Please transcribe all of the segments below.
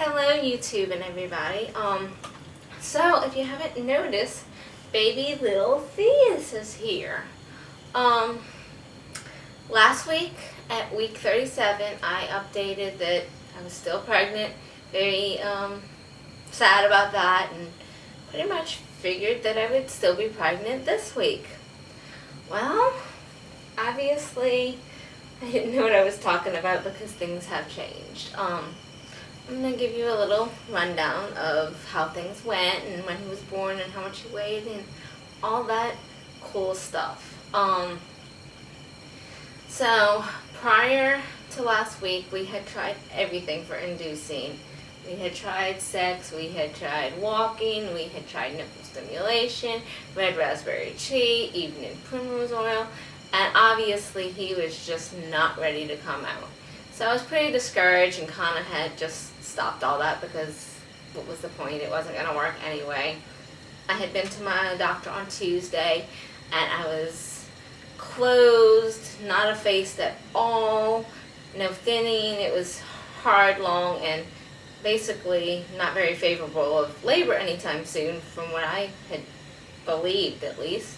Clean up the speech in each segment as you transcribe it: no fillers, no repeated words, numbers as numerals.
Hello YouTube and everybody. So if you haven't noticed, baby little Theus is here. Um, Last week at week 37, I updated that I was still pregnant. Very sad about that, and pretty much figured that I would still be pregnant this week. Well, obviously, I didn't know what I was talking about because things have changed. I'm going to give you a little rundown of how things went and when he was born and how much he weighed and all that cool stuff. So prior to last week, we had tried everything for inducing. We had tried sex, we had tried walking, we had tried nipple stimulation, red raspberry tea, evening primrose oil, and obviously he was just not ready to come out. So I was pretty discouraged and kind of had just stopped all that because what was the point? It wasn't going to work anyway. I had been to my doctor on Tuesday and I was closed, not effaced at all, no thinning. It was hard, long, and basically not very favorable of labor anytime soon from what I had believed at least.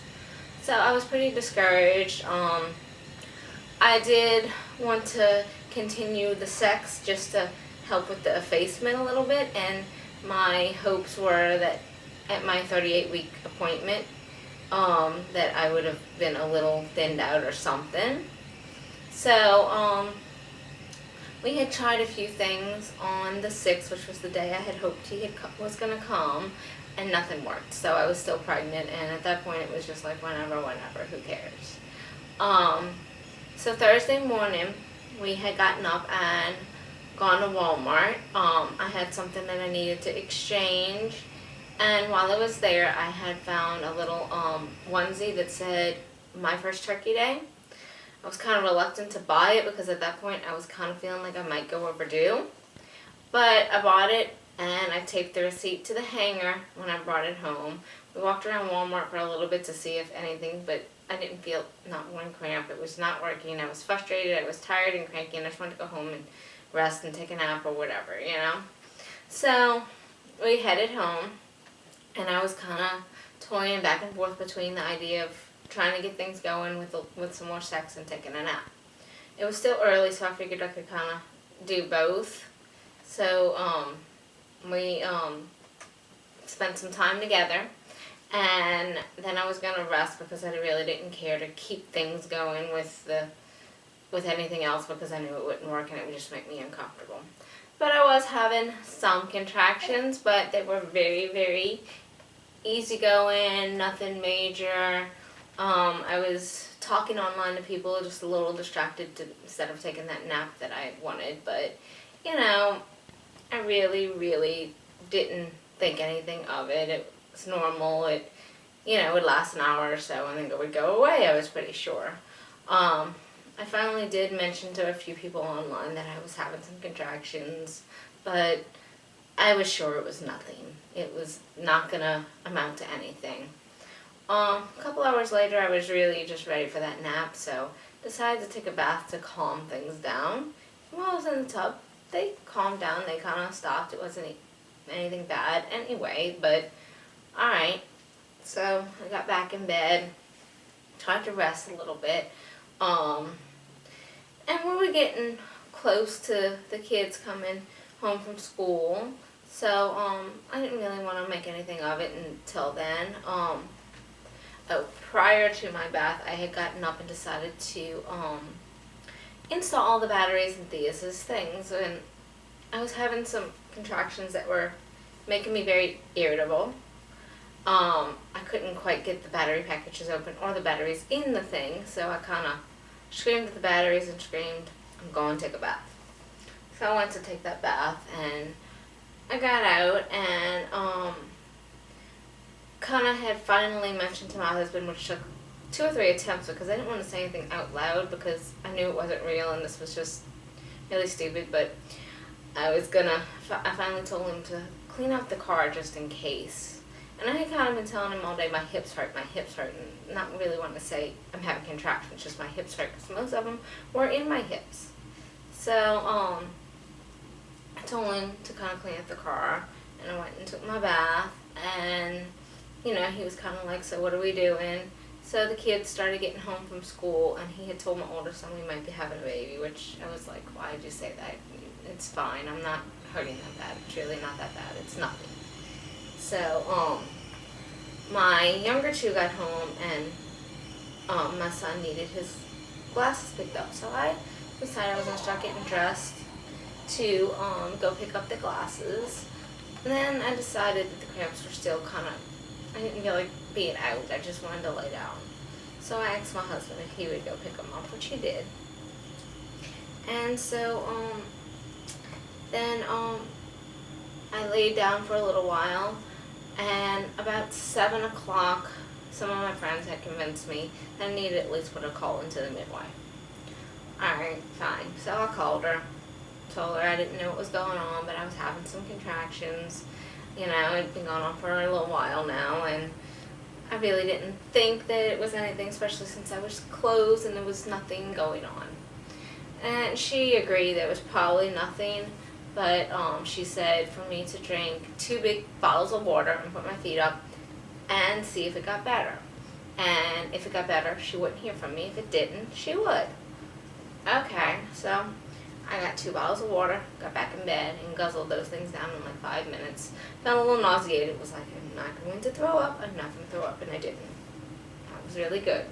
So I was pretty discouraged. I did want to continue the sex just to help with the effacement a little bit, and my hopes were that at my 38-week appointment that I would have been a little thinned out or something. So we had tried a few things on the 6th, which was the day I had hoped he was going to come, and nothing worked. So I was still pregnant, and at that point it was just like whenever, who cares. So Thursday morning, we had gotten up and gone to Walmart. I had something that I needed to exchange, and while I was there, I had found a little onesie that said, "My First Turkey Day." I was kind of reluctant to buy it because at that point I was kind of feeling like I might go overdue. But I bought it, and I taped the receipt to the hanger when I brought it home. We walked around Walmart for a little bit to see if anything, but I didn't feel not one cramp. It was not working. I was frustrated. I was tired and cranky, and I just wanted to go home and rest and take a nap or whatever, you know. So we headed home, and I was kind of toying back and forth between the idea of trying to get things going with some more sex and taking a nap. It was still early, so I figured I could kind of do both. So we spent some time together. And then I was going to rest because I really didn't care to keep things going with anything else because I knew it wouldn't work and it would just make me uncomfortable. But I was having some contractions, but they were very, very easygoing, nothing major. I was talking online to people, just a little distracted instead of taking that nap that I wanted. But, you know, I really, really didn't think anything of it. It was normal. It would last an hour or so and then it would go away, I was pretty sure. I finally did mention to a few people online that I was having some contractions, but I was sure it was nothing. It was not going to amount to anything. A couple hours later, I was really just ready for that nap, so decided to take a bath to calm things down. While I was in the tub, they calmed down. They kind of stopped. It wasn't anything bad anyway, but alright. So I got back in bed, tried to rest a little bit, and we were getting close to the kids coming home from school, so I didn't really want to make anything of it until then. Prior to my bath, I had gotten up and decided to install all the batteries in Theus's things, and I was having some contractions that were making me very irritable. I couldn't quite get the battery packages open or the batteries in the thing, so I kind of screamed at the batteries and screamed, "I'm going to take a bath." So I went to take that bath, and I got out and kind of had finally mentioned to my husband, which took 2 or 3 attempts because I didn't want to say anything out loud because I knew it wasn't real and this was just really stupid, but I finally told him to clean out the car just in case. And I had kind of been telling him all day, my hips hurt, and not really wanting to say I'm having contractions, just my hips hurt, because most of them were in my hips. So, I told him to kind of clean up the car, and I went and took my bath, and, you know, he was kind of like, so what are we doing? So the kids started getting home from school, and he had told my older son we might be having a baby, which I was like, why did you say that? It's fine. I'm not hurting that bad. It's really not that bad. It's nothing. So, my younger two got home, and my son needed his glasses picked up. So I decided I was going to start getting dressed to go pick up the glasses. And then I decided that the cramps were still kind of, I didn't feel like being out. I just wanted to lay down. So I asked my husband if he would go pick them up, which he did. And so then I laid down for a little while, and about 7 o'clock, some of my friends had convinced me that I needed at least put a call into the midwife. Alright, fine. So I called her, told her I didn't know what was going on, but I was having some contractions. You know, it'd been going on for a little while now, and I really didn't think that it was anything, especially since I was closed and there was nothing going on. And she agreed that it was probably nothing, but she said for me to drink 2 big bottles of water and put my feet up and see if it got better. And if it got better, she wouldn't hear from me. If it didn't, she would. Okay, so I got 2 bottles of water, got back in bed, and guzzled those things down in like 5 minutes. Felt a little nauseated. It was like, I'm not going to throw up. I'm not going to throw up, and I didn't. That was really good.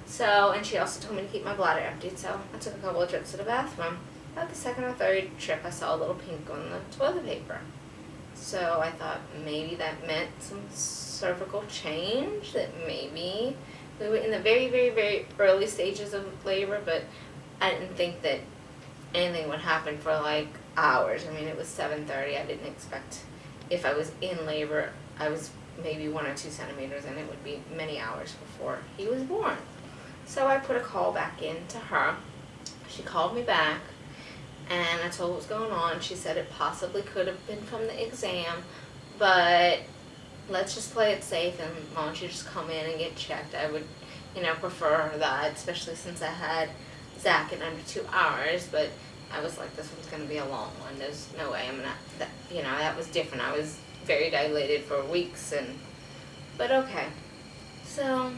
So, and she also told me to keep my bladder emptied, so I took a couple of trips to the bathroom. About the 2nd or 3rd trip, I saw a little pink on the toilet paper. So I thought maybe that meant some cervical change, that maybe we were in the very, very, very early stages of labor, but I didn't think that anything would happen for like hours. I mean, it was 7:30. I didn't expect if I was in labor, I was maybe 1 or 2 centimeters, and it would be many hours before he was born. So I put a call back in to her. She called me back, and I told her what was going on. She said it possibly could have been from the exam, but let's just play it safe, and why don't you just come in and get checked? I would, prefer that, especially since I had Zach in under 2 hours, but I was like, this one's going to be a long one. There's no way I'm not, that was different. I was very dilated for weeks, but okay. So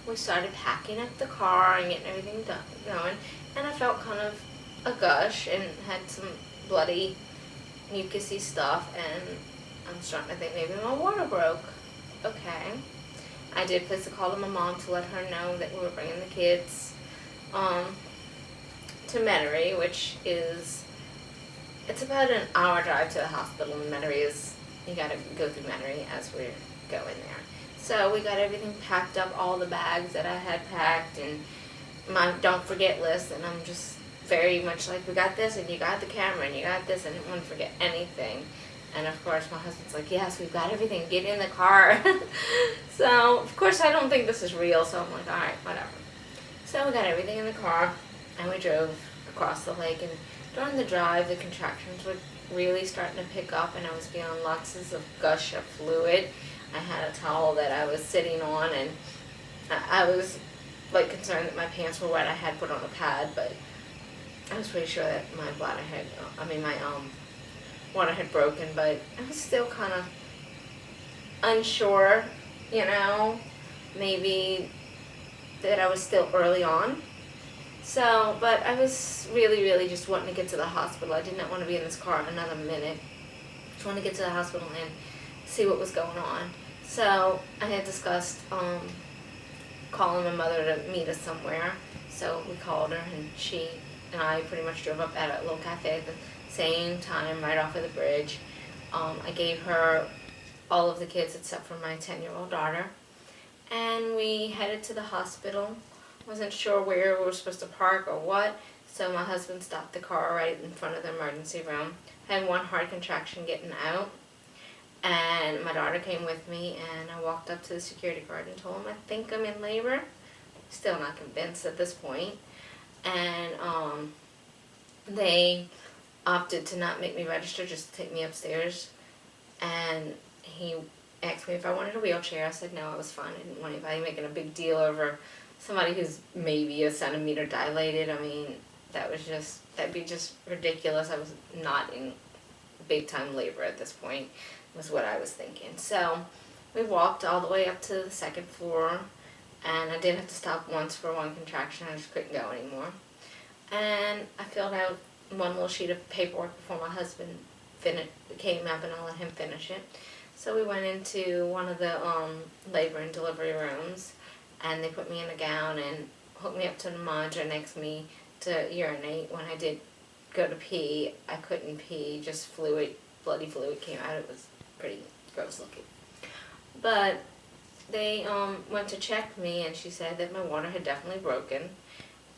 we started packing up the car and getting everything going, and I felt kind of a gush and had some bloody, mucusy stuff, and I'm starting to think maybe my water broke. Okay. I did place a call to my mom to let her know that we were bringing the kids to Metairie, which is, it's about an hour drive to the hospital, and Metairie is, you gotta go through Metairie as we're going there. So we got everything packed up, all the bags that I had packed, and my don't forget list, and I'm just very much like, we got this, and you got the camera, and you got this, and I didn't want to forget anything. And of course my husband's like, yes, we've got everything, get in the car. So of course I don't think this is real, so I'm like, alright, whatever. So we got everything in the car, and we drove across the lake, and during the drive the contractions were really starting to pick up, and I was feeling lots of gush of fluid. I had a towel that I was sitting on, and I was like concerned that my pants were wet. I had put on a pad, but I was pretty sure that my bladder had, my water had broken, but I was still kind of unsure, maybe that I was still early on. So, but I was really, really just wanting to get to the hospital. I did not want to be in this car another minute. Just wanted to get to the hospital and see what was going on. So I had discussed calling my mother to meet us somewhere. So we called her, and she and I pretty much drove up at a little cafe at the same time, right off of the bridge. I gave her all of the kids except for my 10-year-old daughter, and we headed to the hospital. Wasn't sure where we were supposed to park or what, so my husband stopped the car right in front of the emergency room. I had one hard contraction getting out, and my daughter came with me, and I walked up to the security guard and told him, I think I'm in labor. Still not convinced at this point. And they opted to not make me register, just to take me upstairs. And he asked me if I wanted a wheelchair. I said no, I was fine. I didn't want anybody making a big deal over somebody who's maybe a centimeter dilated. I mean, that'd be just ridiculous. I was not in big time labor at this point, was what I was thinking. So we walked all the way up to the second floor, and I did have to stop once for one contraction. I just couldn't go anymore. And I filled out one little sheet of paperwork before my husband came up, and I let him finish it. So we went into one of the labor and delivery rooms, and they put me in a gown and hooked me up to the monitor next to me to urinate. When I did go to pee, I couldn't pee, just fluid, bloody fluid came out. It was pretty gross looking. But they went to check me, and she said that my water had definitely broken,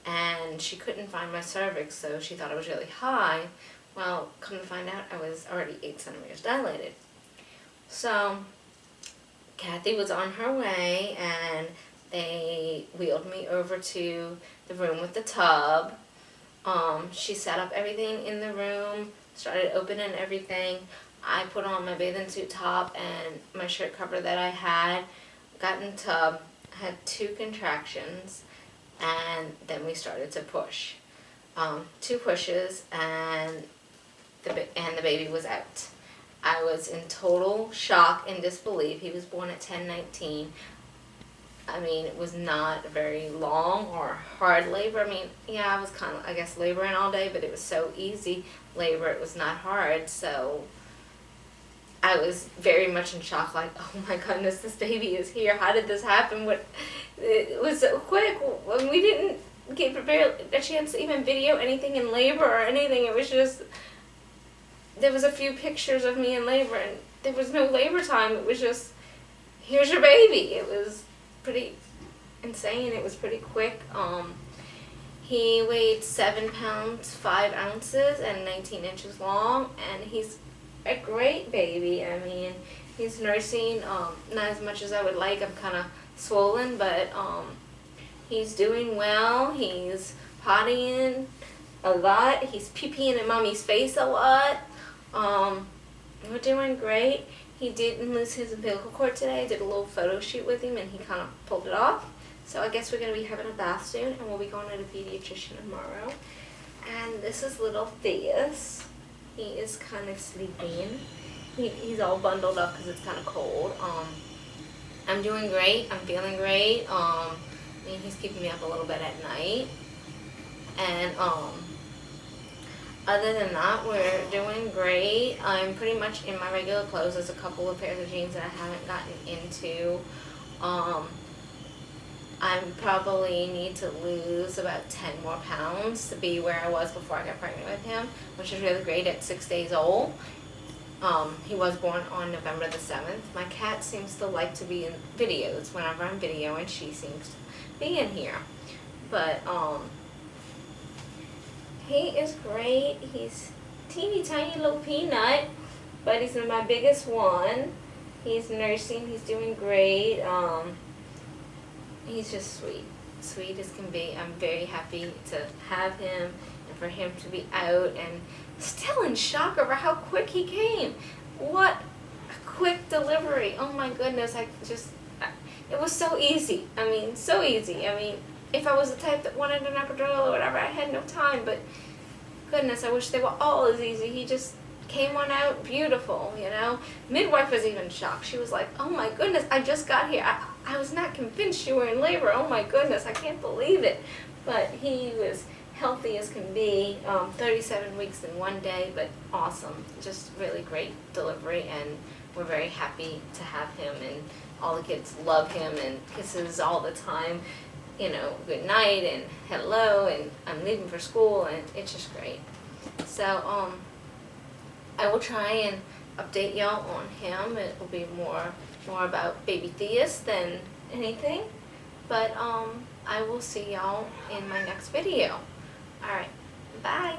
and she couldn't find my cervix, so she thought it was really high. Well, come to find out, I was already 8 centimeters dilated. So Kathy was on her way, and they wheeled me over to the room with the tub. She set up everything in the room, started opening everything. I put on my bathing suit top and my shirt cover that I had, got in the tub, had 2 contractions, and then we started to push. 2 pushes, and the baby was out. I was in total shock and disbelief. He was born at 10:19. I mean, it was not a very long or hard labor. I mean, yeah, I was kind of, I guess, laboring all day, but it was so easy labor. It was not hard, so I was very much in shock, like, oh my goodness, this baby is here. How did this happen? It was so quick. When we didn't get a chance to even video anything in labor or anything. It was just, there was a few pictures of me in labor, and there was no labor time. It was just, here's your baby. It was pretty insane. It was pretty quick. He weighed 7 pounds 5 ounces and 19 inches long, and he's a great baby. I mean, he's nursing, not as much as I would like. I'm kind of swollen, but he's doing well. He's pottying a lot. He's pee-peeing in mommy's face a lot. We're doing great. He didn't lose his umbilical cord today. I did a little photo shoot with him, and he kind of pulled it off. So I guess we're going to be having a bath soon, and we'll be going to the pediatrician tomorrow. And this is little Theus. He is kind of sleeping. He's all bundled up because it's kind of cold. I'm doing great. I'm feeling great. I mean, he's keeping me up a little bit at night. And other than that, we're doing great. I'm pretty much in my regular clothes. There's a couple of pairs of jeans that I haven't gotten into. I probably need to lose about 10 more pounds to be where I was before I got pregnant with him, which is really great at 6 days old. He was born on November the 7th. My cat seems to like to be in videos whenever I'm videoing. She seems to be in here. But, he is great. He's teeny tiny little peanut, but he's my biggest one. He's nursing. He's doing great. He's just sweet. Sweet as can be. I'm very happy to have him and for him to be out, and still in shock over how quick he came. What a quick delivery. Oh my goodness. It was so easy. I mean, so easy. I mean, if I was the type that wanted an epidural or whatever, I had no time, but goodness, I wish they were all as easy. He just came on out beautiful, you know. Midwife was even shocked. She was like, oh my goodness, I just got here. I was not convinced you were in labor. Oh my goodness, I can't believe it. But he was healthy as can be, 37 weeks in 1 day, but awesome. Just really great delivery, and we're very happy to have him, and all the kids love him, and kisses all the time. You know, good night and hello, and I'm leaving for school, and it's just great. So, I will try and update y'all on him. It will be more about baby Theus than anything. But, I will see y'all in my next video. Alright, bye!